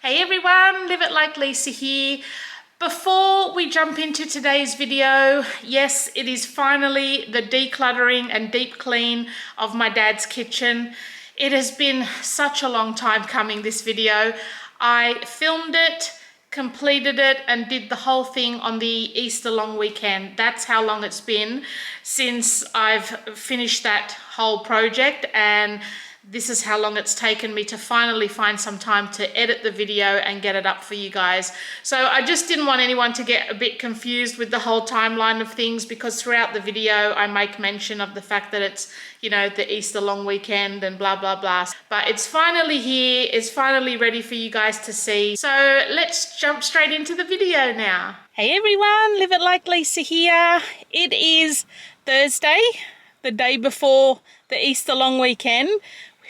Hey everyone, Live It Like Lisa here. Before we jump into today's video, yes, it is finally the decluttering and deep clean of my dad's kitchen. It has been such a long time coming, this video. I filmed it, completed it, and did the whole thing on the Easter long weekend. That's how long it's been since I've finished that whole project, and this is how long it's taken me to finally find some time to edit the video and get it up for you guys. So I just didn't want anyone to get a bit confused with the whole timeline of things, because throughout the video I make mention of the fact that it's, you know, the Easter long weekend and blah blah blah. But it's finally here, it's finally ready for you guys to see. So let's jump straight into the video now. Hey everyone, Live It Like Lisa here. It is Thursday, the day before the Easter long weekend.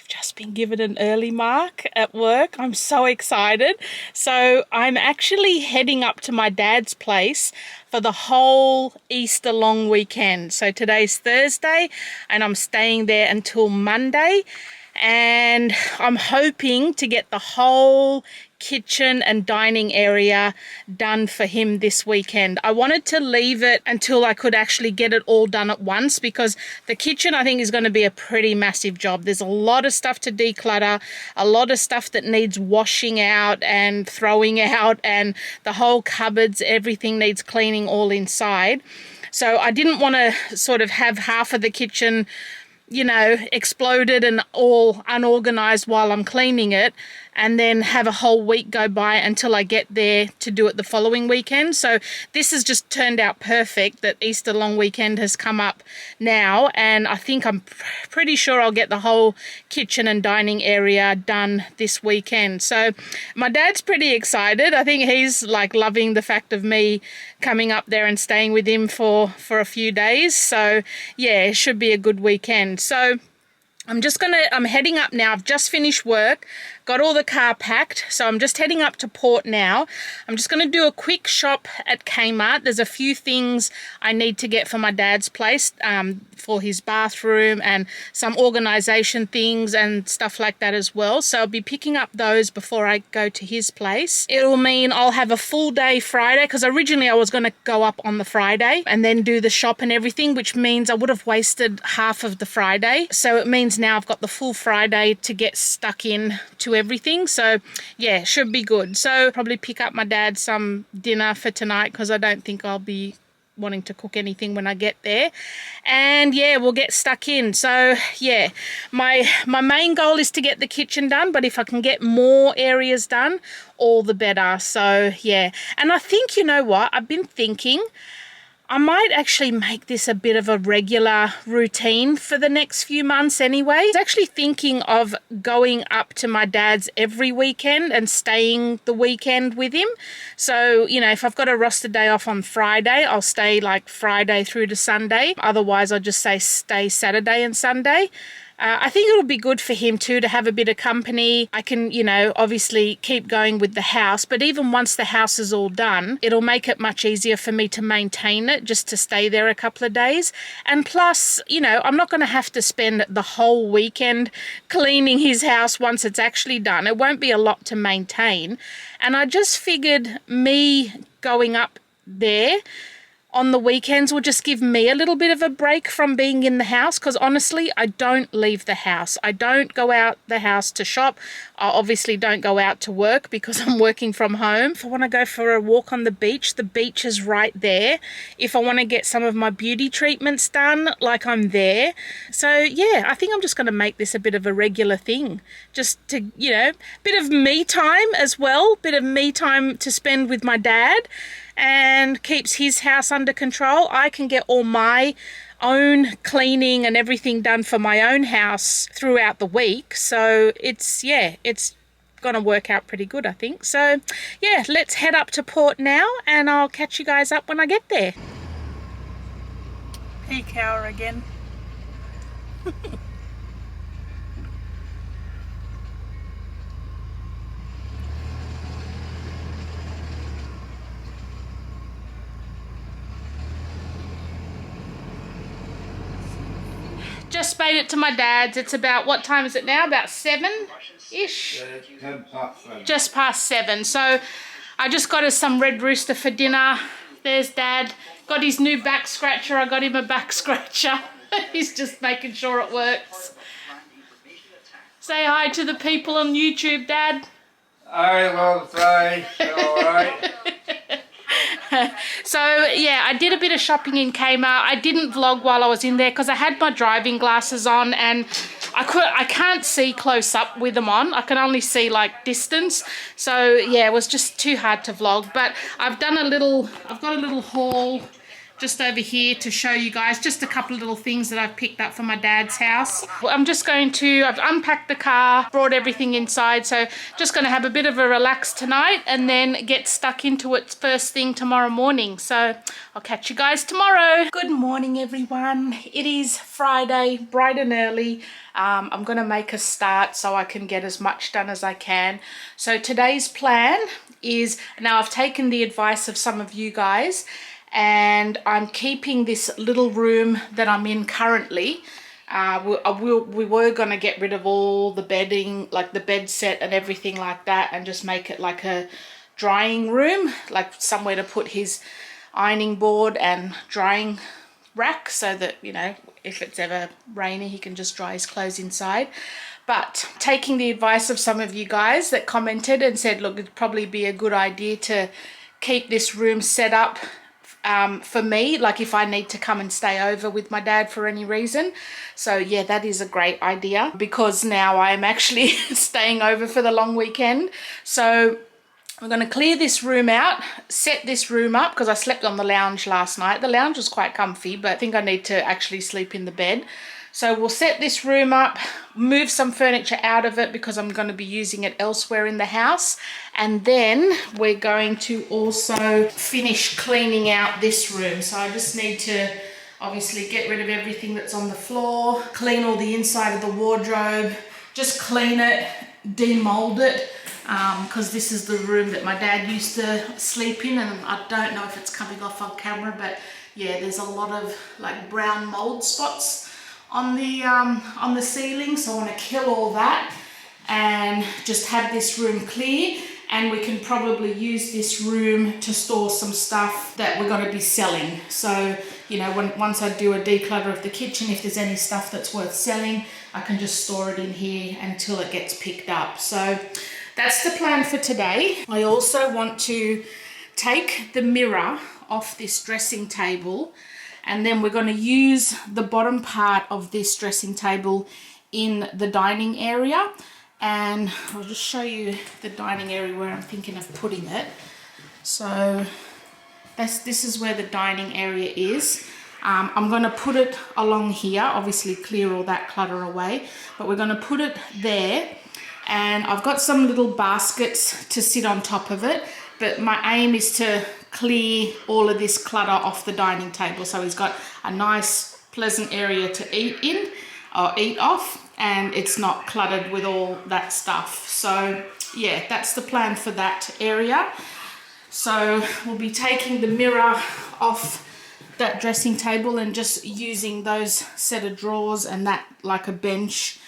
Just been given an early mark at work. I'm so excited. So I'm actually heading up to my dad's place for the whole Easter long weekend. So today's Thursday and I'm staying there until Monday, and I'm hoping to get the whole kitchen and dining area done for him this weekend. I wanted to leave it until I could actually get it all done at once, because the kitchen I think is going to be a pretty massive job. There's a lot of stuff to declutter, a lot of stuff that needs washing out and throwing out, and the whole cupboards, everything needs cleaning all inside. So I didn't want to sort of have half of the kitchen, you know, exploded and all unorganized while I'm cleaning it, and then have a whole week go by until I get there to do it the following weekend. So this has just turned out perfect that Easter long weekend has come up now, and I think I'm pretty sure I'll get the whole kitchen and dining area done this weekend. So my dad's pretty excited. I think he's like loving the fact of me coming up there and staying with him for a few days. So yeah, it should be a good weekend. So I'm heading up now. I've just finished work, got all the car packed, so I'm just heading up to Port now. I'm just going to do a quick shop at Kmart. There's a few things I need to get for my dad's place, for his bathroom, and some organization things and stuff like that as well. So I'll be picking up those before I go to his place. It'll mean I'll have a full day Friday, because originally I was going to go up on the Friday and then do the shop and everything, which means I would have wasted half of the Friday. So it means now I've got the full Friday to get stuck in to everything. So yeah, should be good. So probably pick up my dad some dinner for tonight, because I don't think I'll be wanting to cook anything when I get there. And yeah, we'll get stuck in. So yeah, my main goal is to get the kitchen done, but if I can get more areas done, all the better. So yeah, and I think, you know what, I've been thinking I might actually make this a bit of a regular routine for the next few months anyway. I was actually thinking of going up to my dad's every weekend and staying the weekend with him. So, you know, if I've got a roster day off on Friday, I'll stay like Friday through to Sunday. Otherwise, I'll just stay Saturday and Sunday. I think it'll be good for him too to have a bit of company. I can, you know, obviously keep going with the house, but even once the house is all done, it'll make it much easier for me to maintain it, just to stay there a couple of days. And plus, you know, I'm not going to have to spend the whole weekend cleaning his house once it's actually done. It won't be a lot to maintain. And I just figured me going up there on the weekends will just give me a little bit of a break from being in the house, because honestly, I don't leave the house. I don't go out the house to shop. I obviously don't go out to work because I'm working from home. If I want to go for a walk on the beach is right there. If I want to get some of my beauty treatments done, like, I'm there. So yeah, I think I'm just going to make this a bit of a regular thing, just to, you know, bit of me time as well, bit of me time to spend with my dad, and keeps his house under control. I can get all my own cleaning and everything done for my own house throughout the week. So it's going to work out pretty good, I think. So yeah, let's head up to Port now, and I'll catch you guys up when I get there. Peak hour again. Just made it to my dad's. It's about, what time is it now? About 7? ish. 10 past 7. Just past 7. So I just got us some red rooster for dinner. There's Dad. Got his new back scratcher. I got him a back scratcher. He's just making sure it works. Say hi to the people on YouTube, Dad. I will try. Alright. So yeah, I did a bit of shopping in Kmart. I didn't vlog while I was in there because I had my driving glasses on and I can't see close up with them on. I can only see like distance. So yeah, it was just too hard to vlog. But I've got a little haul just over here to show you guys just a couple of little things that I've picked up for my dad's house. I've unpacked the car, brought everything inside, so just going to have a bit of a relax tonight and then get stuck into it first thing tomorrow morning. So I'll catch you guys tomorrow. Good morning, everyone. It is Friday, bright and early. I'm going to make a start so I can get as much done as I can. So today's plan is, now I've taken the advice of some of you guys, and I'm keeping this little room that I'm in currently. We were going to get rid of all the bedding, like the bed set and everything like that, and just make it like a drying room, like somewhere to put his ironing board and drying rack, so that, you know, if it's ever rainy, he can just dry his clothes inside. But taking the advice of some of you guys that commented and said, look, it'd probably be a good idea to keep this room set up for me, like if I need to come and stay over with my dad for any reason. So yeah, that is a great idea, because now I'm actually staying over for the long weekend. So I'm going to clear this room out, set this room up, because I slept on the lounge last night. The lounge was quite comfy, but I think I need to actually sleep in the bed. So we'll set this room up, move some furniture out of it because I'm going to be using it elsewhere in the house. And then we're going to also finish cleaning out this room. So I just need to obviously get rid of everything that's on the floor, clean all the inside of the wardrobe, just clean it, demold it, because this is the room that my dad used to sleep in, and I don't know if it's coming off on camera, but yeah, there's a lot of like brown mold spots on the ceiling, so I want to kill all that and just have this room clear. And we can probably use this room to store some stuff that we're going to be selling. So, you know, once I do a declutter of the kitchen, if there's any stuff that's worth selling, I can just store it in here until it gets picked up. So that's the plan for today. I also want to take the mirror off this dressing table, and then we're going to use the bottom part of this dressing table in the dining area. And I'll just show you the dining area where I'm thinking of putting it. So this is where the dining area is. I'm going to put it along here, obviously clear all that clutter away, but we're going to put it there. And I've got some little baskets to sit on top of it, but my aim is to clear all of this clutter off the dining table, so he's got a nice pleasant area to eat in or eat off, and it's not cluttered with all that stuff. So yeah, that's the plan for that area. So we'll be taking the mirror off that dressing table and just using those set of drawers and that like a bench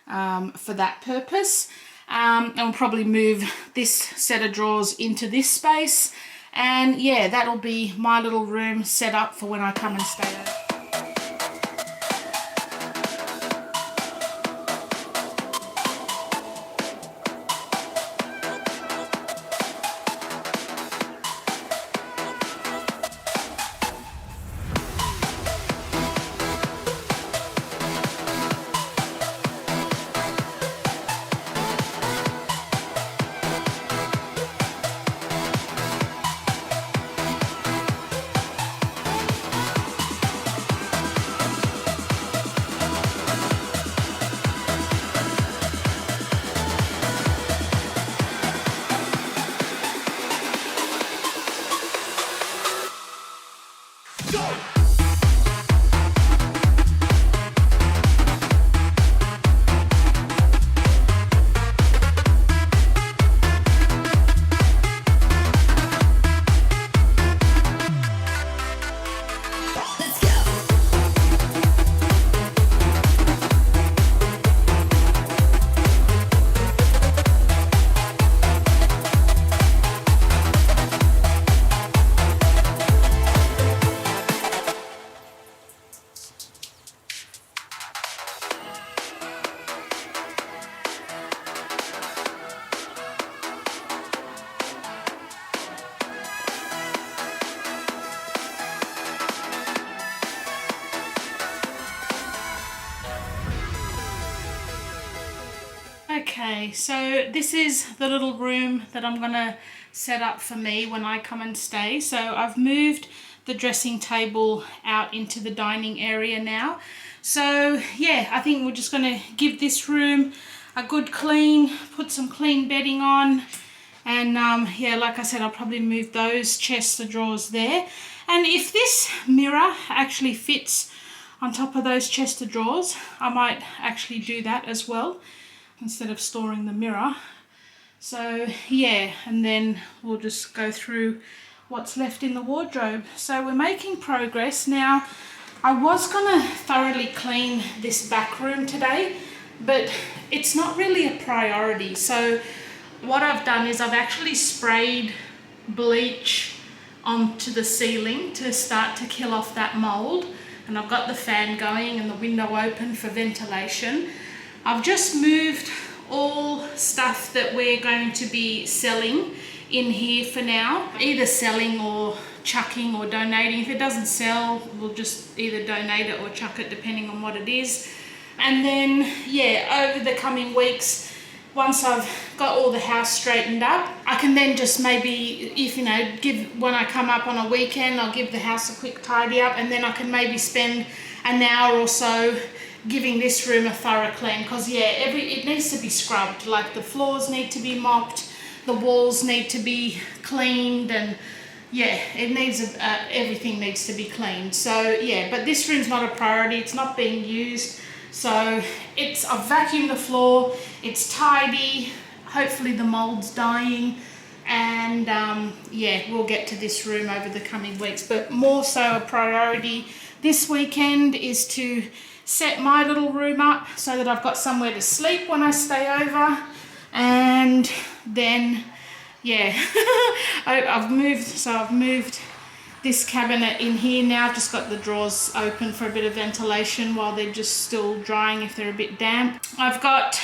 for that purpose. And we'll probably move this set of drawers into this space. And yeah, that'll be my little room set up for when I come and stay over. Okay, so this is the little room that I'm gonna set up for me when I come and stay. So I've moved the dressing table out into the dining area now. So yeah, I think we're just gonna give this room a good clean, put some clean bedding on, and yeah, like I said, I'll probably move those chests of drawers there. And if this mirror actually fits on top of those chest of drawers, I might actually do that as well instead of storing the mirror. So yeah, and then we'll just go through what's left in the wardrobe. So we're making progress. Now, I was gonna thoroughly clean this back room today, but it's not really a priority. So what I've done is I've actually sprayed bleach onto the ceiling to start to kill off that mold, and I've got the fan going and the window open for ventilation. I've just moved all stuff that we're going to be selling in here for now, either selling or chucking or donating. If it doesn't sell, we'll just either donate it or chuck it, depending on what it is. And then yeah, over the coming weeks, once I've got all the house straightened up, I can then just maybe, if you know, when I come up on a weekend, I'll give the house a quick tidy up, and then I can maybe spend an hour or so giving this room a thorough clean, because yeah, it needs to be scrubbed. Like the floors need to be mopped, the walls need to be cleaned, and yeah, it needs everything needs to be cleaned. So yeah, but this room's not a priority, it's not being used. So I've vacuumed the floor, it's tidy, hopefully the mold's dying, and yeah, we'll get to this room over the coming weeks. But more so a priority this weekend is to set my little room up so that I've got somewhere to sleep when I stay over. And then yeah, I've moved this cabinet in here now. I've just got the drawers open for a bit of ventilation while they're just still drying if they're a bit damp. I've got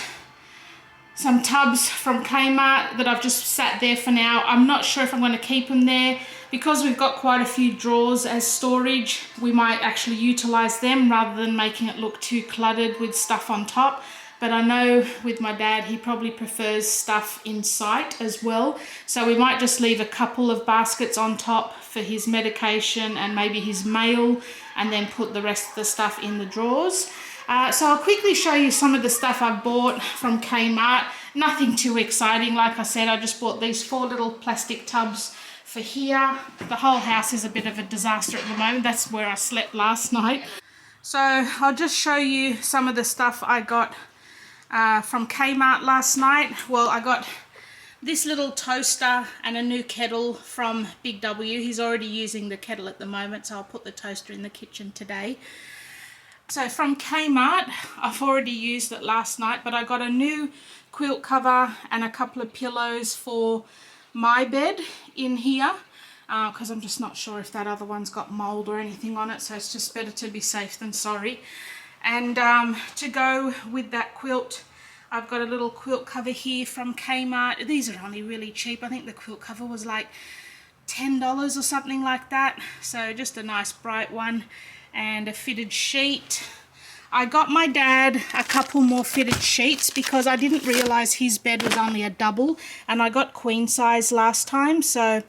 some tubs from Kmart that I've just sat there for now. I'm not sure if I'm going to keep them there. Because we've got quite a few drawers as storage, we might actually utilize them rather than making it look too cluttered with stuff on top. But I know with my dad, he probably prefers stuff in sight as well. So we might just leave a couple of baskets on top for his medication and maybe his mail, and then put the rest of the stuff in the drawers. So I'll quickly show you some of the stuff I've bought from Kmart. Nothing too exciting. Like I said, I just bought these 4 little plastic tubs for here. The whole house is a bit of a disaster at the moment. That's where I slept last night. So I'll just show you some of the stuff I got from Kmart last night. Well, I got this little toaster and a new kettle from Bigw. He's already using the kettle at the moment, so I'll put the toaster in the kitchen today. So from Kmart, I've already used it last night, but I got a new quilt cover and a couple of pillows for my bed in here, because I'm just not sure if that other one's got mold or anything on it, so it's just better to be safe than sorry. And to go with that quilt, I've got a little quilt cover here from Kmart. These are only really cheap. I think the quilt cover was like $10 or something like that. So just a nice bright one, and a fitted sheet. I got my dad a couple more fitted sheets because I didn't realize his bed was only a double, and I got queen size last time, so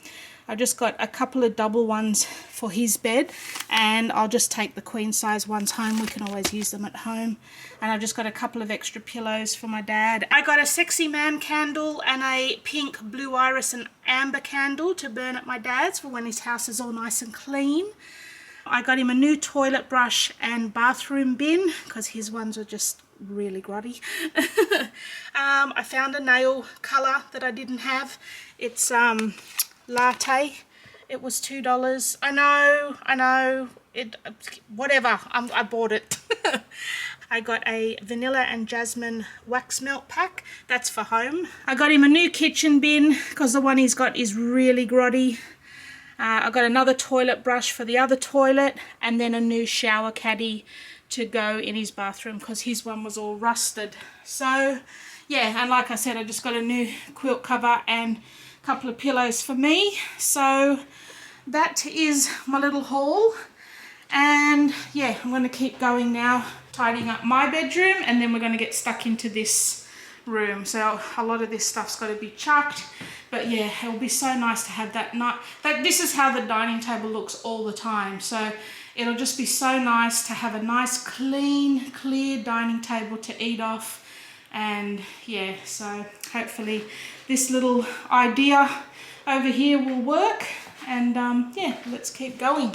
I just got a couple of double ones for his bed, and I'll just take the queen size ones home. We can always use them at home. And I've just got a couple of extra pillows for my dad. I got a sexy man candle and a pink, blue iris and amber candle to burn at my dad's for when his house is all nice and clean. I got him a new toilet brush and bathroom bin because his ones were just really grotty. I found a nail colour that I didn't have. It's latte. It was $2. I know. Whatever. I bought it. I got a vanilla and jasmine wax melt pack. That's for home. I got him a new kitchen bin because the one he's got is really grotty. I got another toilet brush for the other toilet, and then a new shower caddy to go in his bathroom because his one was all rusted. So yeah, and like I said, I just got a new quilt cover and a couple of pillows for me. So that is my little haul, and yeah, I'm going to keep going now, tidying up my bedroom, and then we're going to get stuck into this room, so a lot of this stuff's got to be chucked. But yeah, it'll be so nice to have that. This is how the dining table looks all the time, so it'll just be so nice to have a nice clean, clear dining table to eat off. And yeah, so hopefully this little idea over here will work. And yeah, let's keep going.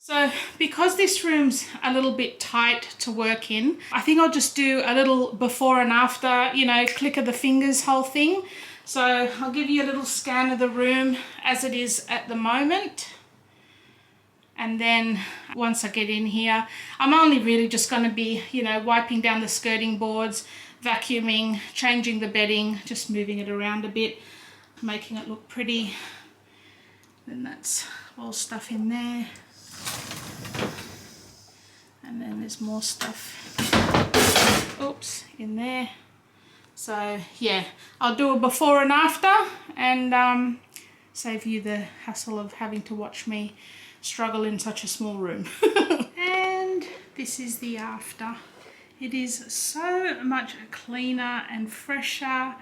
So because this room's a little bit tight to work in, I think I'll just do a little before and after, you know, click of the fingers whole thing. So I'll give you a little scan of the room as it is at the moment. And then once I get in here, I'm only really just going to be, you know, wiping down the skirting boards, vacuuming, changing the bedding, just moving it around a bit, making it look pretty. Then that's all stuff in there. And then there's more stuff, oops, in there. So yeah, I'll do a before and after, and save you the hassle of having to watch me struggle in such a small room. And this is the after. It is so much cleaner and fresher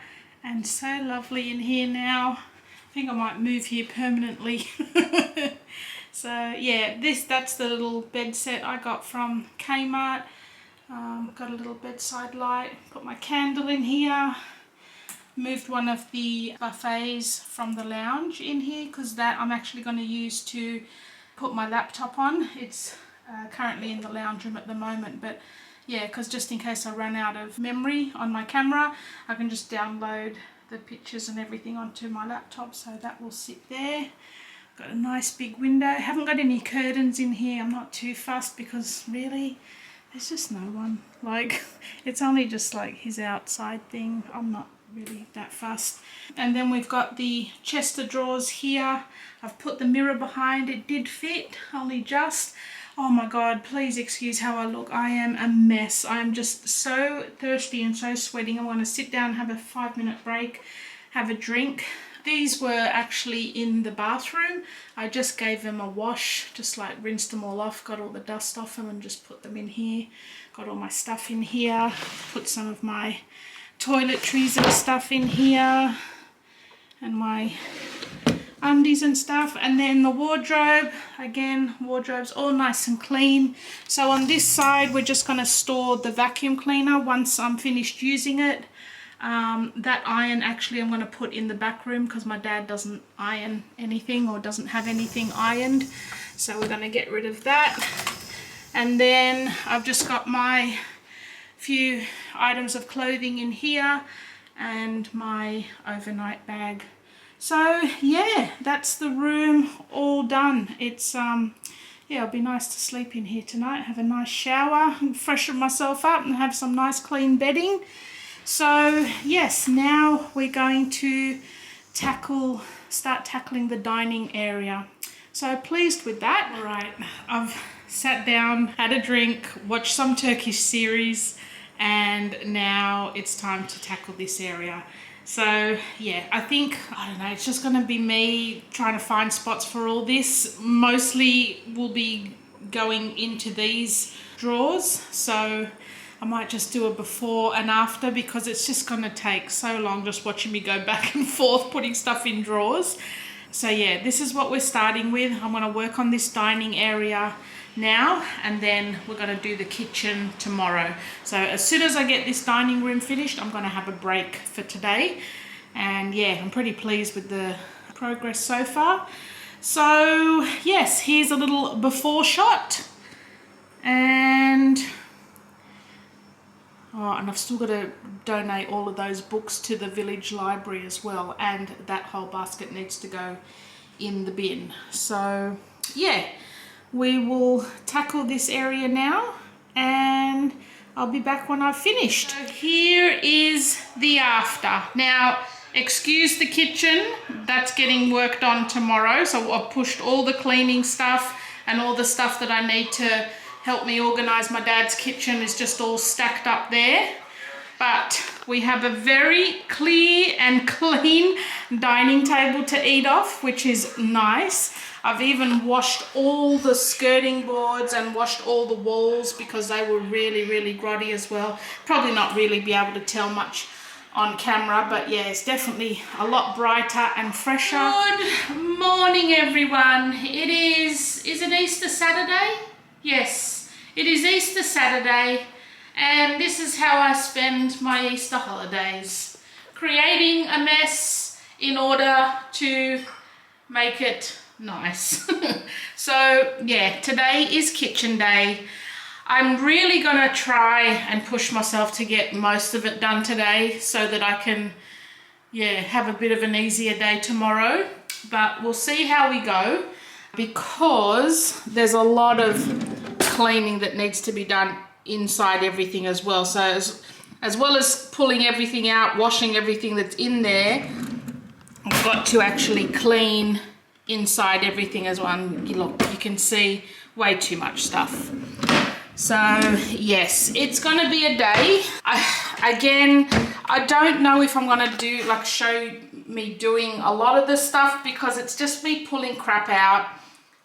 and so lovely in here now. I think I might move here permanently. So yeah, that's the little bed set I got from Kmart. Got a little bedside light, put my candle in here, moved one of the buffets from the lounge in here because that I'm actually going to use to put my laptop on. It's currently in the lounge room at the moment, but yeah, because just in case I run out of memory on my camera, I can just download the pictures and everything onto my laptop, so that will sit there. Got a nice big window. Haven't got any curtains in here. I'm not too fussed because really there's just no one. Like, it's only just like his outside thing. I'm not really that fussed. And then we've got the chest of drawers here. I've put the mirror behind. It did fit, only just. Oh my god, please excuse how I look. I am a mess. I am just so thirsty and so sweating. I want to sit down, have a 5-minute break, have a drink. These were actually in the bathroom. I just gave them a wash, just like rinsed them all off, got all the dust off them and just put them in here. Got all my stuff in here, put some of my toiletries and stuff in here, and my undies and stuff. And then the wardrobe, again, wardrobe's all nice and clean. So on this side, we're just going to store the vacuum cleaner once I'm finished using it. That iron actually I'm going to put in the back room because my dad doesn't iron anything or doesn't have anything ironed, so we're going to get rid of that. And then I've just got my few items of clothing in here and my overnight bag. So yeah, that's the room all done. It's yeah, it'll be nice to sleep in here tonight, have a nice shower and freshen myself up and have some nice clean bedding. So yes, now we're going to start tackling the dining area. So pleased with that. All right, I've sat down, had a drink, watched some Turkish series, and now it's time to tackle this area. So yeah, I think, I don't know, it's just gonna be me trying to find spots for all this. Mostly will be going into these drawers. So I might just do a before and after because it's just going to take so long just watching me go back and forth putting stuff in drawers. So yeah, this is what we're starting with. I'm going to work on this dining area now, and then we're going to do the kitchen tomorrow. So as soon as I get this dining room finished, I'm going to have a break for today. And yeah, I'm pretty pleased with the progress so far. So yes, here's a little before shot. And and I've still got to donate all of those books to the village library as well, and that whole basket needs to go in the bin. So yeah, we will tackle this area now and I'll be back when I've finished. So here is the after. Now, excuse the kitchen, that's getting worked on tomorrow. So I've pushed all the cleaning stuff and all the stuff that I need to help me organize my dad's kitchen is just all stacked up there. But we have a very clear and clean dining table to eat off, which is nice. I've even washed all the skirting boards and washed all the walls because they were really, really grotty as well. Probably not really be able to tell much on camera, but yeah, it's definitely a lot brighter and fresher. Good morning, everyone. Is it Easter Saturday? Yes, it is Easter Saturday, and this is how I spend my Easter holidays. Creating a mess in order to make it nice. So yeah, today is kitchen day. I'm really gonna try and push myself to get most of it done today so that I can, yeah, have a bit of an easier day tomorrow. But we'll see how we go because there's a lot of cleaning that needs to be done inside everything as well. So as well as pulling everything out, washing everything that's in there, I've got to actually clean inside everything as well. And look, you can see way too much stuff. So yes, it's gonna be a day. I don't know if I'm gonna do like show me doing a lot of this stuff because it's just me pulling crap out,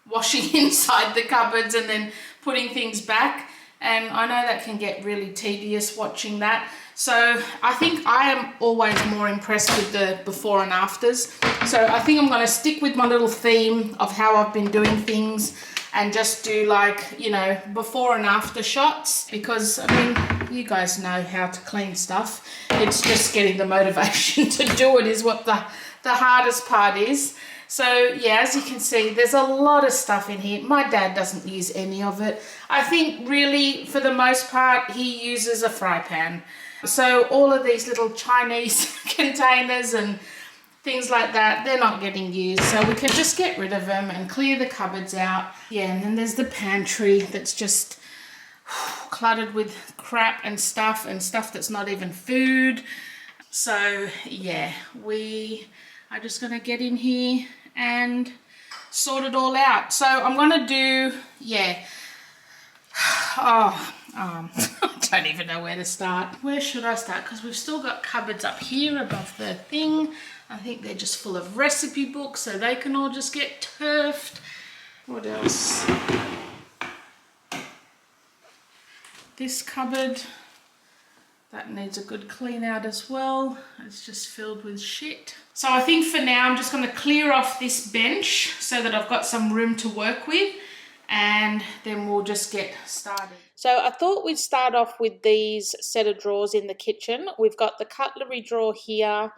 washing inside the cupboards and then putting things back. And I know that can get really tedious watching that. So I think I am always more impressed with the before and afters. So I think I'm going to stick with my little theme of how I've been doing things and just do like, you know, before and after shots, because I mean, you guys know how to clean stuff. It's just getting the motivation to do it is what the hardest part is. So yeah, as you can see, there's a lot of stuff in here. My dad doesn't use any of it. I think really for the most part, he uses a fry pan. So all of these little Chinese containers and things like that, they're not getting used. So we can just get rid of them and clear the cupboards out. Yeah, and then there's the pantry that's just cluttered with crap and stuff that's not even food. So yeah, we are just gonna get in here and sort it all out. So I'm gonna do, yeah, I don't even know where to start. Where should I start? Because we've still got cupboards up here above the thing. I think they're just full of recipe books, so they can all just get turfed. What else? This cupboard, that needs a good clean out as well. It's just filled with shit. So I think for now I'm just going to clear off this bench so that I've got some room to work with, and then we'll just get started. So I thought we'd start off with these set of drawers in the kitchen. We've got the cutlery drawer here.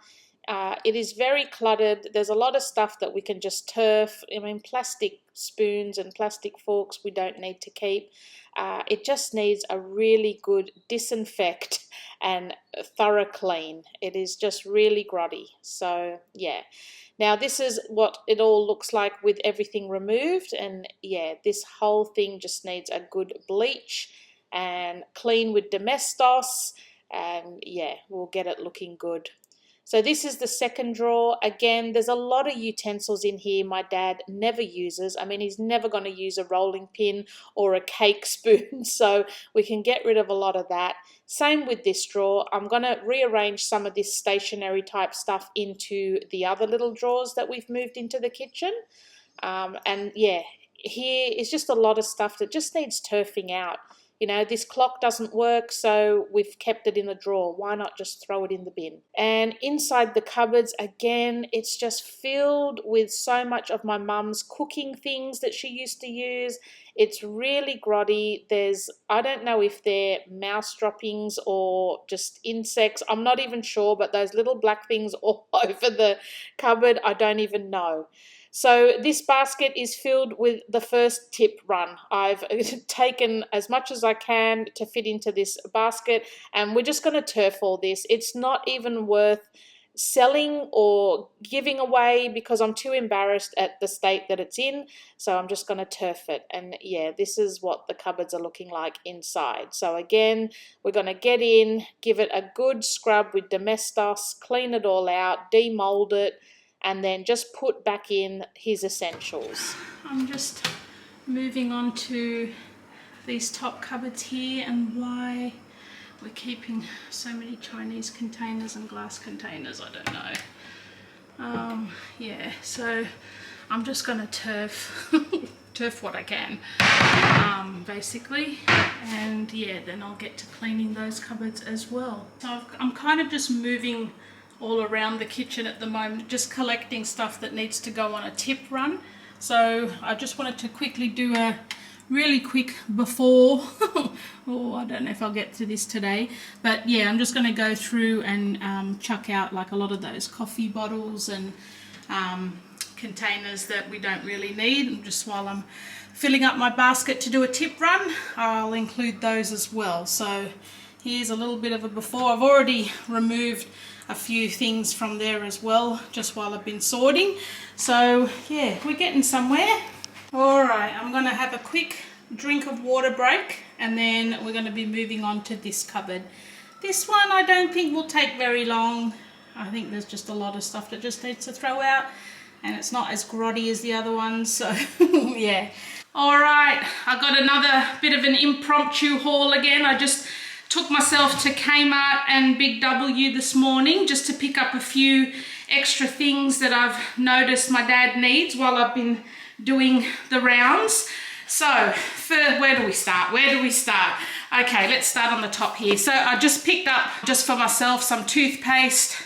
It is very cluttered. There's a lot of stuff that we can just turf. I mean, plastic spoons and plastic forks we don't need to keep. It just needs a really good disinfect and thorough clean. It is just really grotty. So yeah. Now this is what it all looks like with everything removed, and yeah, this whole thing just needs a good bleach and clean with Domestos, and yeah, we'll get it looking good. So this is the second drawer. Again, there's a lot of utensils in here my dad never uses. I mean, he's never going to use a rolling pin or a cake spoon, so we can get rid of a lot of that. Same with this drawer. I'm going to rearrange some of this stationery type stuff into the other little drawers that we've moved into the kitchen. And yeah, here is just a lot of stuff that just needs turfing out. You know, this clock doesn't work, so we've kept it in the drawer. Why not just throw it in the bin? And inside the cupboards, again, it's just filled with so much of my mum's cooking things that she used to use. It's really grotty. I don't know if they're mouse droppings or just insects. I'm not even sure, but those little black things all over the cupboard, I don't even know. So this basket is filled with the first tip run. I've taken as much as I can to fit into this basket, and we're just going to turf all this. It's not even worth selling or giving away because I'm too embarrassed at the state that it's in. So I'm just going to turf it. And yeah, this is what the cupboards are looking like inside. So again, we're going to get in, give it a good scrub with Domestos, clean it all out, demold it, and then just put back in his essentials. I'm just moving on to these top cupboards here and why we're keeping so many Chinese containers and glass containers, I don't know. Yeah, so I'm just going to turf turf what I can, basically. And yeah, then I'll get to cleaning those cupboards as well. So I'm kind of just moving all around the kitchen at the moment, just collecting stuff that needs to go on a tip run. So I just wanted to quickly do a really quick before. Oh, I don't know if I'll get to this today, but yeah, I'm just going to go through and chuck out like a lot of those coffee bottles and containers that we don't really need. And just while I'm filling up my basket to do a tip run, I'll include those as well. So here's a little bit of a before. I've already removed a few things from there as well, just while I've been sorting. So yeah, we're getting somewhere. All right, I'm gonna have a quick drink of water break, and then we're gonna be moving on to this cupboard. This one I don't think will take very long. I think there's just a lot of stuff that just needs to throw out, and it's not as grotty as the other ones, so yeah. All right, I got another bit of an impromptu haul again. I just took myself to Kmart and Bigw this morning just to pick up a few extra things that I've noticed my dad needs while I've been doing the rounds. So where do we start? Okay, let's start on the top here. So I just picked up, just for myself, some toothpaste,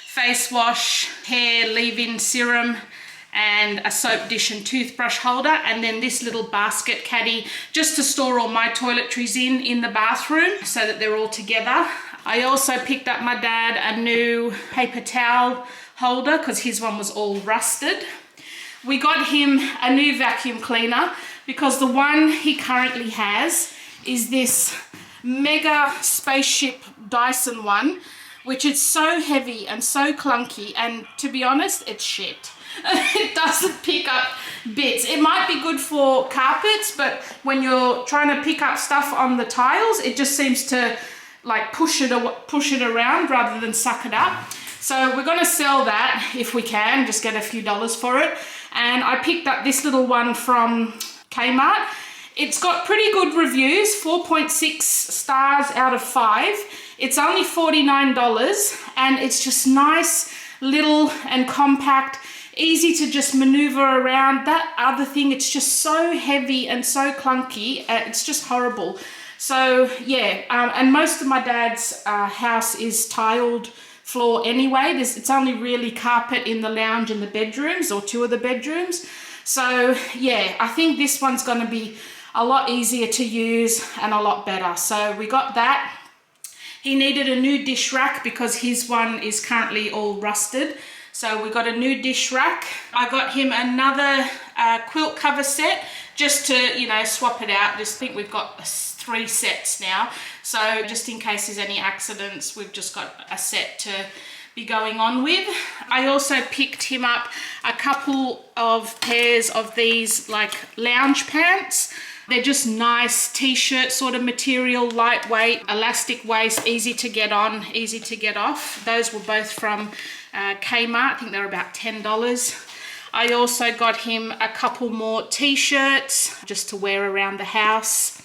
face wash, hair leave-in serum, and a soap dish and toothbrush holder, and then this little basket caddy just to store all my toiletries in the bathroom so that they're all together. I also picked up my dad a new paper towel holder because his one was all rusted. We got him a new vacuum cleaner because the one he currently has is this mega spaceship Dyson one, which is so heavy and so clunky, and to be honest, it's shit. It doesn't pick up bits. It might be good for carpets, but when you're trying to pick up stuff on the tiles, it just seems to like push it around rather than suck it up. So we're going to sell that if we can, just get a few dollars for it. And I picked up this little one from Kmart. It's got pretty good reviews, 4.6 stars out of 5. It's only $49, and it's just nice, little and compact, easy to just maneuver around. That other thing, it's just so heavy and so clunky. It's just horrible. So yeah, and most of my dad's house is tiled floor anyway. It's only really carpet in the lounge and the bedrooms, or 2 of the bedrooms. So yeah, I think this one's going to be a lot easier to use and a lot better. So we got that. He needed a new dish rack because his one is currently all rusted. So we got a new dish rack. I got him another quilt cover set just to, you know, swap it out. Just think we've got 3 sets now. So just in case there's any accidents, we've just got a set to be going on with. I also picked him up a couple of pairs of these like lounge pants. They're just nice t-shirt sort of material, lightweight, elastic waist, easy to get on, easy to get off. Those were both from Kmart. I think they're about $10. I also got him a couple more t-shirts just to wear around the house.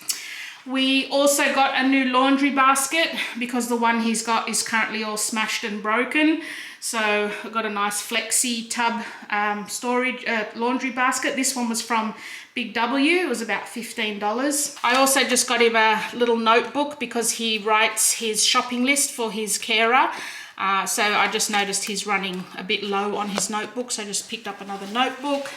We also got a new laundry basket because the one he's got is currently all smashed and broken. So I got a nice flexi tub storage laundry basket. This one was from Bigw. It was about $15. I also just got him a little notebook because he writes his shopping list for his carer. So I just noticed he's running a bit low on his notebook, so I just picked up another notebook.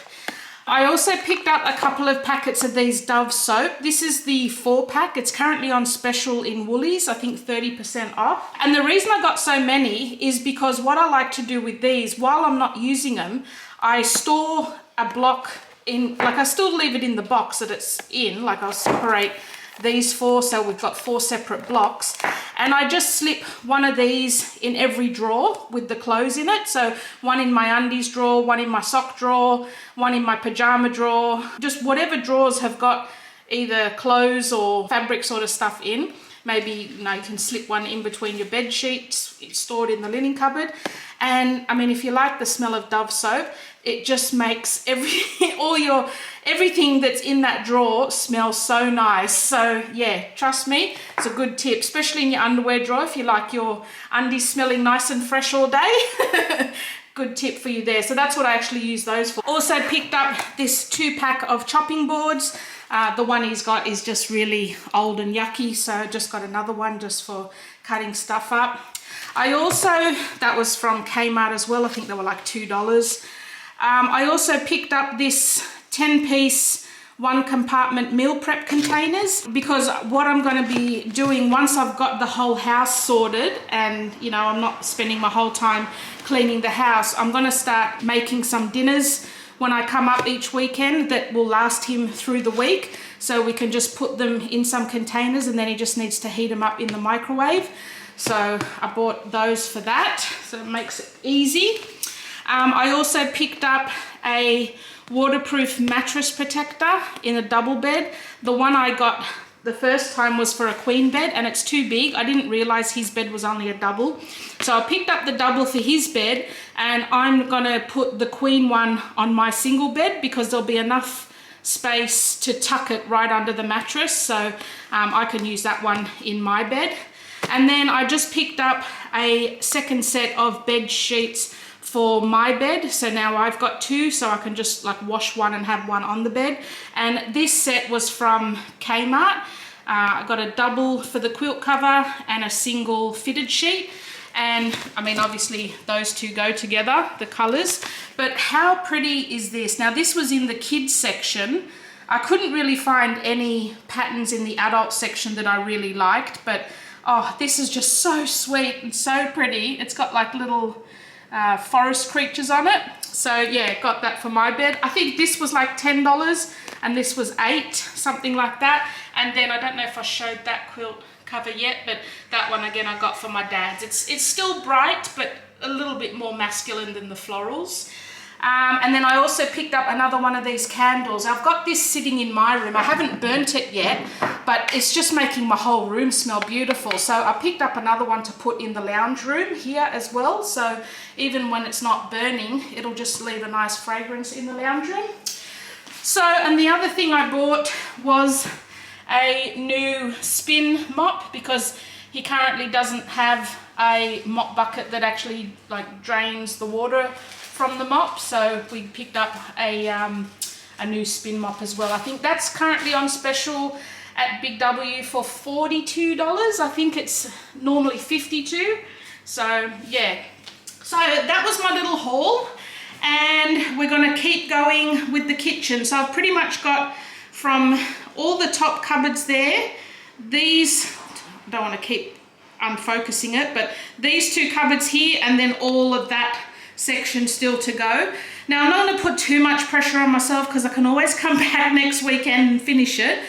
I also picked up a couple of packets of these Dove soap. This is the 4-pack. It's currently on special in Woolies, I think 30% off. And the reason I got so many is because what I like to do with these, while I'm not using them, I store a block in, like I still leave it in the box that it's in, like I'll separate these 4, so we've got 4 separate blocks, and I just slip one of these in every drawer with the clothes in it. So one in my undies drawer, one in my sock drawer, one in my pajama drawer, just whatever drawers have got either clothes or fabric sort of stuff in. Maybe, you know, you can slip one in between your bed sheets, it's stored in the linen cupboard. And I mean, if you like the smell of Dove soap, it just makes everything that's in that drawer smell so nice. So yeah, trust me, it's a good tip, especially in your underwear drawer if you like your undies smelling nice and fresh all day. good tip for you there. So that's what I actually use those for. Also picked up this 2-pack of chopping boards. The one he's got is just really old and yucky, so I just got another one just for cutting stuff up. I also, that was from Kmart as well, I think they were like $2. I also picked up this 10-piece 1-compartment meal prep containers, because what I'm going to be doing once I've got the whole house sorted and, you know, I'm not spending my whole time cleaning the house, I'm going to start making some dinners when I come up each weekend that will last him through the week. So we can just put them in some containers and then he just needs to heat them up in the microwave. So I bought those for that, so it makes it easy. I also picked up a waterproof mattress protector in a double bed. The one I got the first time was for a queen bed and it's too big. I didn't realize his bed was only a double. So I picked up the double for his bed and I'm gonna put the queen one on my single bed because there'll be enough space to tuck it right under the mattress. So I can use that one in my bed. And then I just picked up a second set of bed sheets for my bed, so now I've got 2, so I can just like wash one and have one on the bed. And this set was from Kmart. I got a double for the quilt cover and a single fitted sheet, and I mean obviously those two go together, the colors. But how pretty is this? Now this was in the kids section. I couldn't really find any patterns in the adult section that I really liked, but oh, this is just so sweet and so pretty. It's got like little forest creatures on it. So yeah, got that for my bed. I think this was like $10 and this was $8, something like that. And then I don't know if I showed that quilt cover yet, but that one again I got for my dad's. It's still bright, but a little bit more masculine than the florals. And then I also picked up another one of these candles. I've got this sitting in my room. I haven't burnt it yet, but it's just making my whole room smell beautiful. So I picked up another one to put in the lounge room here as well. So even when it's not burning, it'll just leave a nice fragrance in the lounge room. So, and the other thing I bought was a new spin mop, because he currently doesn't have a mop bucket that actually like drains the water from the mop. So we picked up a new spin mop as well. I think that's currently on special at Bigw for $42. I think it's normally $52. So yeah, so that was my little haul, and we're going to keep going with the kitchen. So I've pretty much got from all the top cupboards there, these, I don't want to keep unfocusing it, but these 2 cupboards here, and then all of that section still to go. Now I'm not going to put too much pressure on myself because I can always come back next weekend and finish it,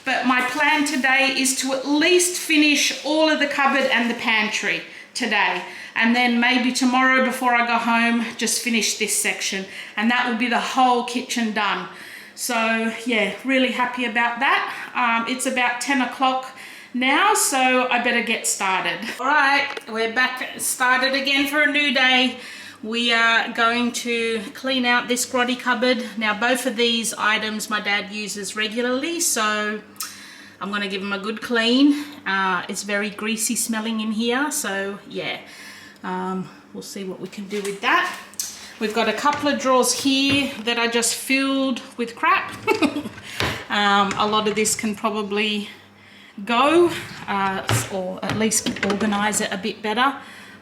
but my plan today is to at least finish all of the cupboard and the pantry today, and then maybe tomorrow before I go home just finish this section, and that will be the whole kitchen done. So yeah, really happy about that. It's about 10 o'clock now, so I better get started. All right, we're back started again for a new day. We are going to clean out this grotty cupboard. Now both of these items my dad uses regularly, so I'm going to give them a good clean. It's very greasy smelling in here, so yeah, we'll see what we can do with that. We've got a couple of drawers here that I just filled with crap. A lot of this can probably go, or at least organize it a bit better.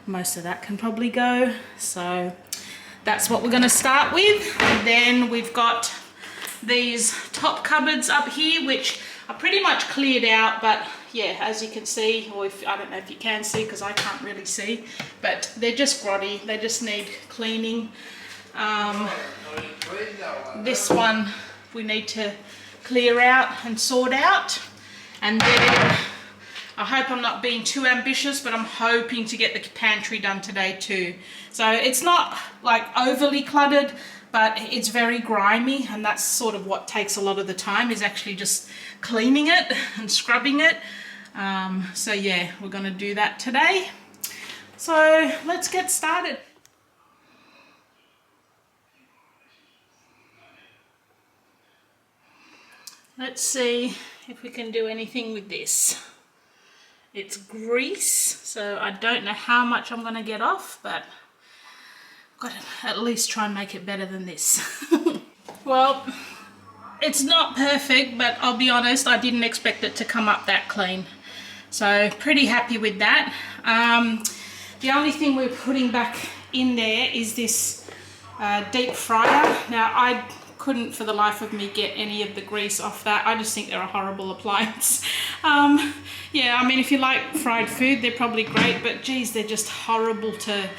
Most of that can probably go. So that's what we're going to start with. And then we've got these top cupboards up here, which are pretty much cleared out, but yeah, as you can see, or if I don't know if you can see because I can't really see, but they're just grotty. They just need cleaning. This one we need to clear out and sort out, and then I hope I'm not being too ambitious, but I'm hoping to get the pantry done today too. So it's not like overly cluttered, but it's very grimy, and that's sort of what takes a lot of the time, is actually just cleaning it and scrubbing it. So yeah, we're going to do that today. So let's get started. Let's see if we can do anything with this. It's grease, so I don't know how much I'm going to get off, but got to at least try and make it better than this. Well, it's not perfect, but I'll be honest, I didn't expect it to come up that clean. So pretty happy with that. The only thing we're putting back in there is this deep fryer. Now I couldn't for the life of me get any of the grease off that. I just think they're a horrible appliance. Yeah, I mean, if you like fried food, they're probably great, but geez, they're just horrible to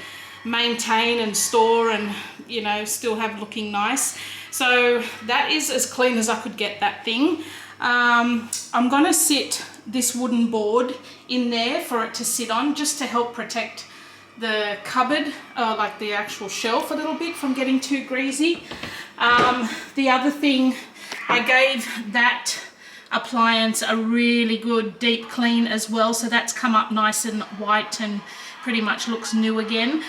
maintain and store and, you know, still have looking nice. So that is as clean as I could get that thing. I'm gonna sit this wooden board in there for it to sit on, just to help protect the cupboard, like the actual shelf, a little bit from getting too greasy. The other thing, I gave that appliance a really good deep clean as well, so that's come up nice and white and pretty much looks new again.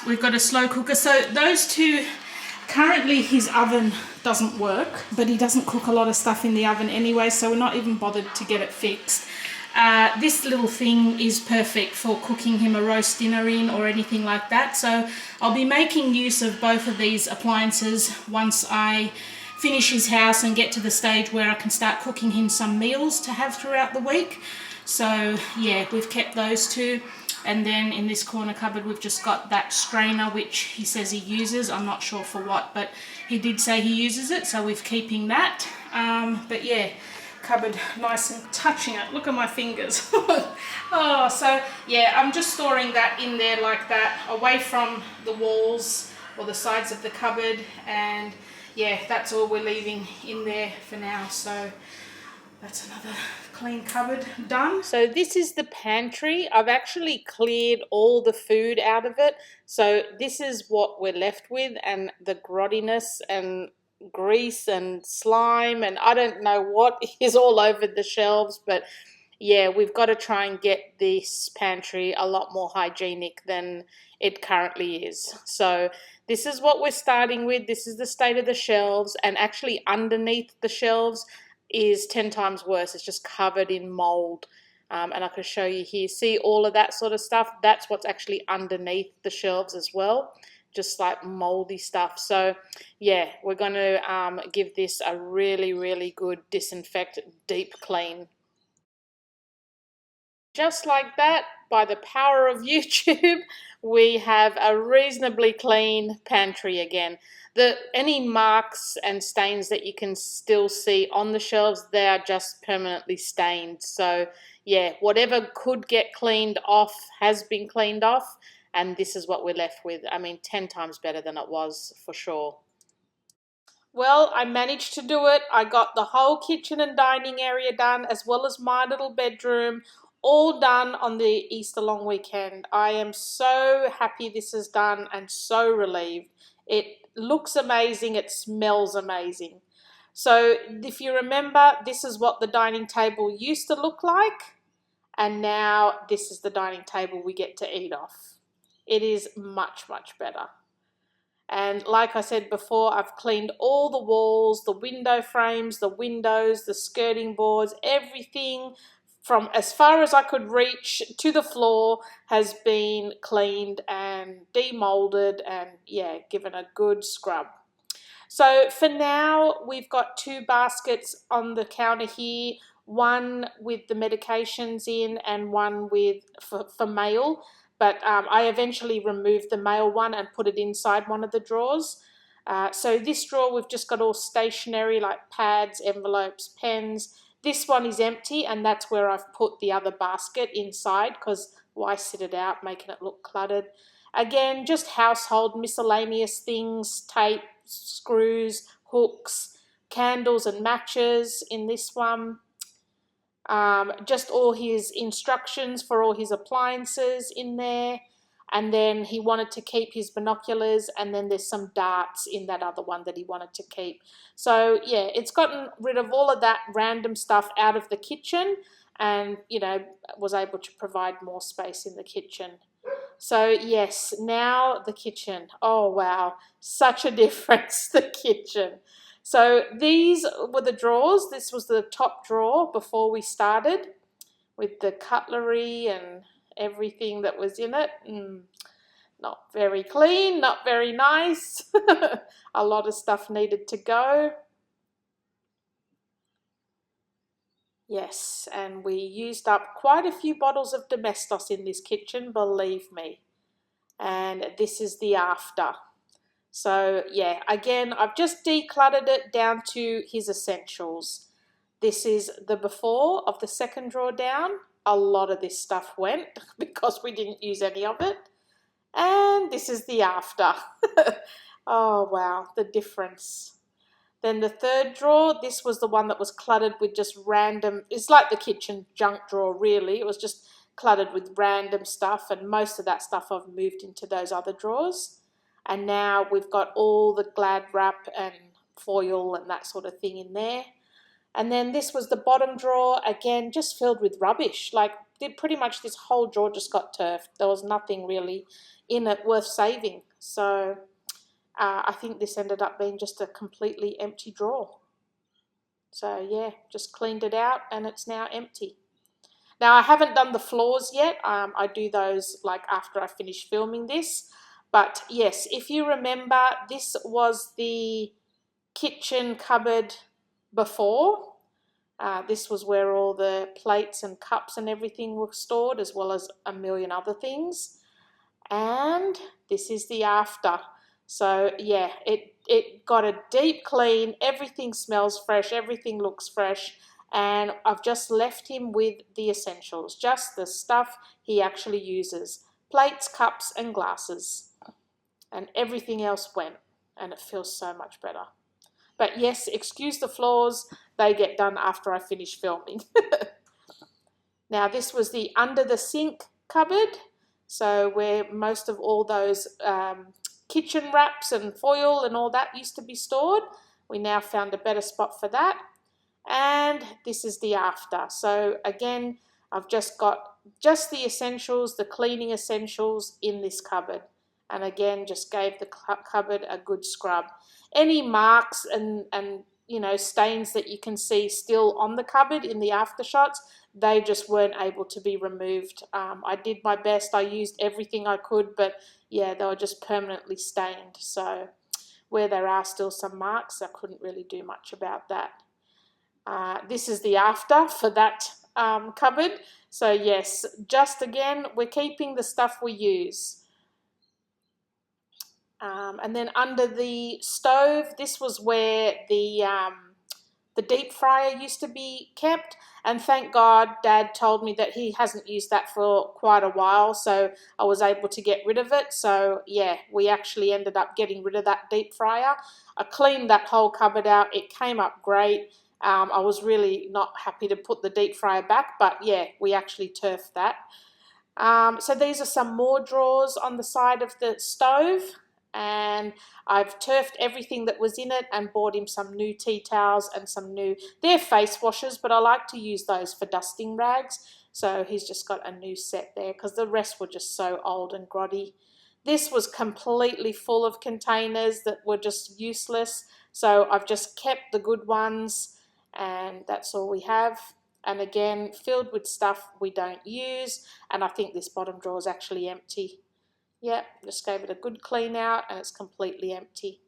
We've got a slow cooker, so those two, currently his oven doesn't work, but he doesn't cook a lot of stuff in the oven anyway, so we're not even bothered to get it fixed. This little thing is perfect for cooking him a roast dinner in or anything like that, so I'll be making use of both of these appliances once I finish his house and get to the stage where I can start cooking him some meals to have throughout the week. So yeah, we've kept those two. And then in this corner cupboard, we've just got that strainer, which he says he uses. I'm not sure for what, but he did say he uses it, so we're keeping that. But yeah, cupboard nice and touching it. Look at my fingers. Oh, so yeah, I'm just storing that in there like that, away from the walls or the sides of the cupboard. And yeah, that's all we're leaving in there for now. So that's another clean cupboard done. So this is the pantry. I've actually cleared all the food out of it. So this is what we're left with, and the grottiness and grease and slime and I don't know what is all over the shelves. But yeah, we've got to try and get this pantry a lot more hygienic than it currently is. So this is what we're starting with. This is the state of the shelves, and actually underneath the shelves is 10 times worse. It's just covered in mold. And I can show you here. See all of that sort of stuff? That's what's actually underneath the shelves as well. Just like moldy stuff. So yeah, we're going to give this a really, really good disinfect, deep clean. Just like that, by the power of YouTube, we have a reasonably clean pantry again. Any marks and stains that you can still see on the shelves, they are just permanently stained. So yeah, whatever could get cleaned off has been cleaned off, and this is what we're left with. I mean, 10 times better than it was for sure. Well, I managed to do it. I got the whole kitchen and dining area done, as well as my little bedroom, all done on the Easter long weekend. I am so happy this is done and so relieved. It looks amazing. It smells amazing. So if you remember, this is what the dining table used to look like. And now this is the dining table we get to eat off. It is much, much better. And like I said before, I've cleaned all the walls, the window frames, the windows, the skirting boards, everything from as far as I could reach to the floor has been cleaned and demolded and yeah, given a good scrub. So for now, we've got 2 baskets on the counter here, one with the medications in and one with for mail. But I eventually removed the mail one and put it inside one of the drawers. So this drawer, we've just got all stationery like pads, envelopes, pens. This one is empty, and that's where I've put the other basket inside, because why sit it out, making it look cluttered. Again, just household miscellaneous things, tape, screws, hooks, candles and matches in this one. Just all his instructions for all his appliances in there. And then he wanted to keep his binoculars, and then there's some darts in that other one that he wanted to keep. So yeah, it's gotten rid of all of that random stuff out of the kitchen, and you know, was able to provide more space in the kitchen. So yes, now the kitchen. Oh wow, such a difference, the kitchen. So these were the drawers. This was the top drawer before we started, with the cutlery and everything that was in it. Not very clean, not very nice. A lot of stuff needed to go. Yes, and we used up quite a few bottles of Domestos in this kitchen, believe me. And this is the after. So yeah, again, I've just decluttered it down to his essentials. This is the before of the second drawer down. A lot of this stuff went because we didn't use any of it. And this is the after. Oh wow, the difference. Then the third drawer, this was the one that was cluttered with just random, it's like the kitchen junk drawer really. It was just cluttered with random stuff, and most of that stuff I've moved into those other drawers. And now we've got all the Glad wrap and foil and that sort of thing in there. And then this was the bottom drawer, again, just filled with rubbish. Like pretty much this whole drawer just got turfed. There was nothing really in it worth saving. So I think this ended up being just a completely empty drawer. So yeah, just cleaned it out and it's now empty. Now I haven't done the floors yet. I do those like after I finish filming this. But yes, if you remember, this was the kitchen cupboard before. This was where all the plates and cups and everything were stored, as well as a million other things. And this is the after. So yeah, it got a deep clean. Everything smells fresh. Everything looks fresh. And I've just left him with the essentials, just the stuff he actually uses. Plates, cups and glasses. And everything else went. And it feels so much better. But yes, excuse the floors. They get done after I finish filming. Now this was the under the sink cupboard. So where most of all those kitchen wraps and foil and all that used to be stored. We now found a better spot for that. And this is the after. So again, I've just got just the essentials, the cleaning essentials in this cupboard. And again, just gave the cupboard a good scrub. Any marks and you know, stains that you can see still on the cupboard in the after shots, they just weren't able to be removed. I did my best. I used everything I could, but yeah, they were just permanently stained. So where there are still some marks, I couldn't really do much about that. This is the after for that cupboard. So yes, just again, we're keeping the stuff we use. And then under the stove, this was where the deep fryer used to be kept. And thank God Dad told me that he hasn't used that for quite a while, so I was able to get rid of it. So yeah, we actually ended up getting rid of that deep fryer. I cleaned that whole cupboard out. It came up great. I was really not happy to put the deep fryer back, but yeah, we actually turfed that. So these are some more drawers on the side of the stove. And I've turfed everything that was in it and bought him some new tea towels and some new, they're face washers, but I like to use those for dusting rags. So he's just got a new set there because the rest were just so old and grotty. This was completely full of containers that were just useless. So I've just kept the good ones and that's all we have. And again, filled with stuff we don't use. And I think this bottom drawer is actually empty. Yep, just gave it a good clean out and it's completely empty.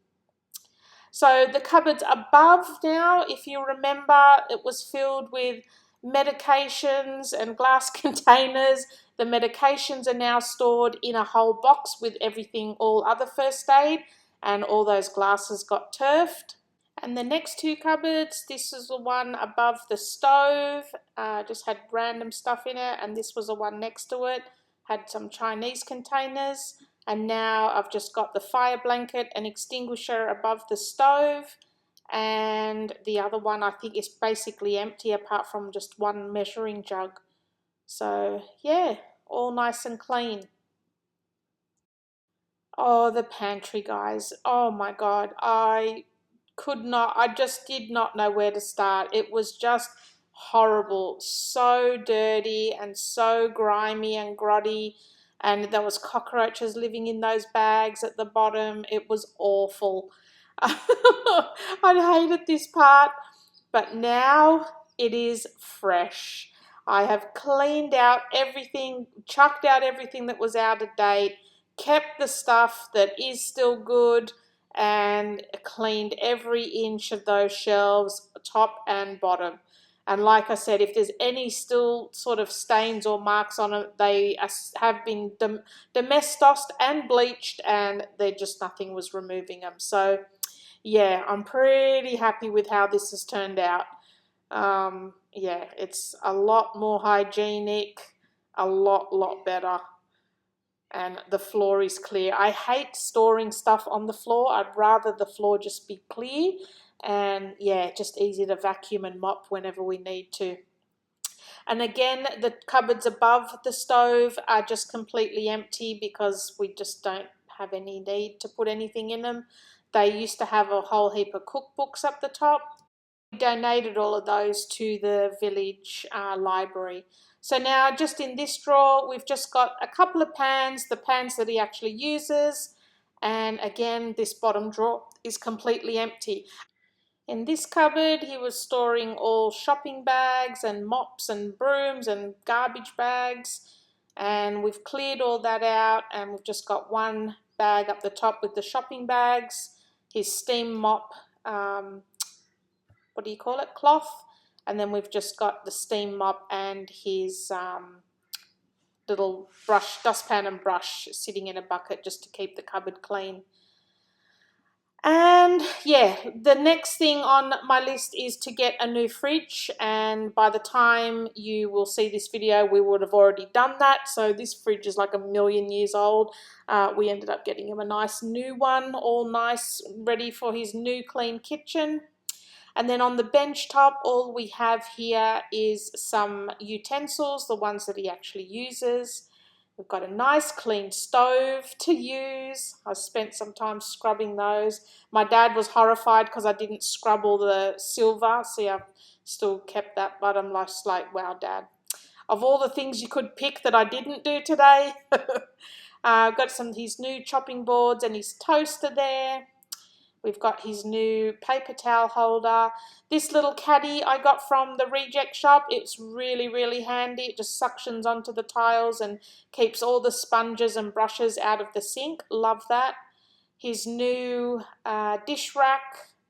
So the cupboards above now, if you remember, it was filled with medications and glass containers. The medications are now stored in a whole box with everything, all other first aid, and all those glasses got turfed. And the next two cupboards, this is the one above the stove, just had random stuff in it, and this was the one next to it. Had some Chinese containers, and now I've just got the fire blanket and extinguisher above the stove, and the other one I think is basically empty apart from just one measuring jug. So yeah, all nice and clean. Oh, the pantry, guys. Oh my God, I just did not know where to start. It was just horrible, so dirty and so grimy and grotty, and there was cockroaches living in those bags at the bottom. It was awful. I hated this part, but now it is fresh. I have cleaned out everything, chucked out everything that was out of date, kept the stuff that is still good, and cleaned every inch of those shelves, top and bottom. And like I said, if there's any still sort of stains or marks on it, they have been domestosed and bleached, and just nothing was removing them. So yeah, I'm pretty happy with how this has turned out. Yeah, it's a lot more hygienic, a lot better. And the floor is clear. I hate storing stuff on the floor. I'd rather the floor just be clear, and yeah, just easy to vacuum and mop whenever we need to. And again, the cupboards above the stove are just completely empty because we just don't have any need to put anything in them. They used to have a whole heap of cookbooks up the top. We donated all of those to the village library. So now just in this drawer, we've just got a couple of pans, the pans that he actually uses. And again, this bottom drawer is completely empty. In this cupboard, he was storing all shopping bags and mops and brooms and garbage bags. And we've cleared all that out, and we've just got one bag up the top with the shopping bags, his steam mop, what do you call it, cloth, and then we've just got the steam mop and his little brush, dustpan and brush sitting in a bucket just to keep the cupboard clean. And yeah, the next thing on my list is to get a new fridge, and by the time you will see this video, we would have already done that. So this fridge is like 1,000,000 years old. We ended up getting him a nice new one, all nice, ready for his new clean kitchen. And then on the bench top, all we have here is some utensils, the ones that he actually uses. We've got a nice clean stove to use. I spent some time scrubbing those. My dad was horrified because I didn't scrub all the silver. See, I've still kept that, but I'm just like, wow, Dad. Of all the things you could pick that I didn't do today, I've got his new chopping boards and his toaster there. We've got his new paper towel holder. This little caddy I got from the reject shop. It's really handy. It just suctions onto the tiles and keeps all the sponges and brushes out of the sink. Love that. His new dish rack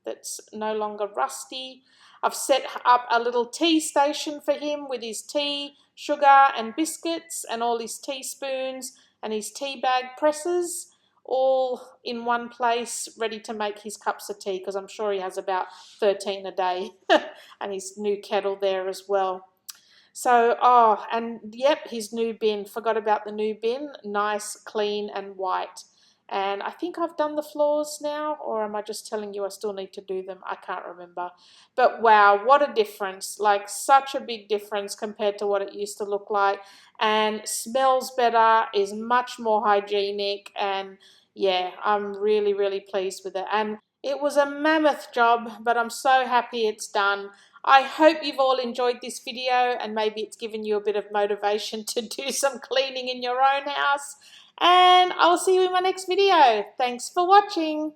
that's no longer rusty. I've set up a little tea station for him with his tea, sugar and biscuits, and all his teaspoons and his tea bag presses, all in one place, ready to make his cups of tea, because I'm sure he has about 13 a day. And his new kettle there as well. So, oh, and yep, his new bin. Forgot about the new bin. Nice, clean and white. And I think I've done the floors now, or am I just telling you I still need to do them? I can't remember. But wow, what a difference. Like, such a big difference compared to what it used to look like. And smells better, is much more hygienic, and yeah, I'm really pleased with it. And it was a mammoth job, but I'm so happy it's done. I hope you've all enjoyed this video, and maybe it's given you a bit of motivation to do some cleaning in your own house. And I'll see you in my next video. Thanks for watching.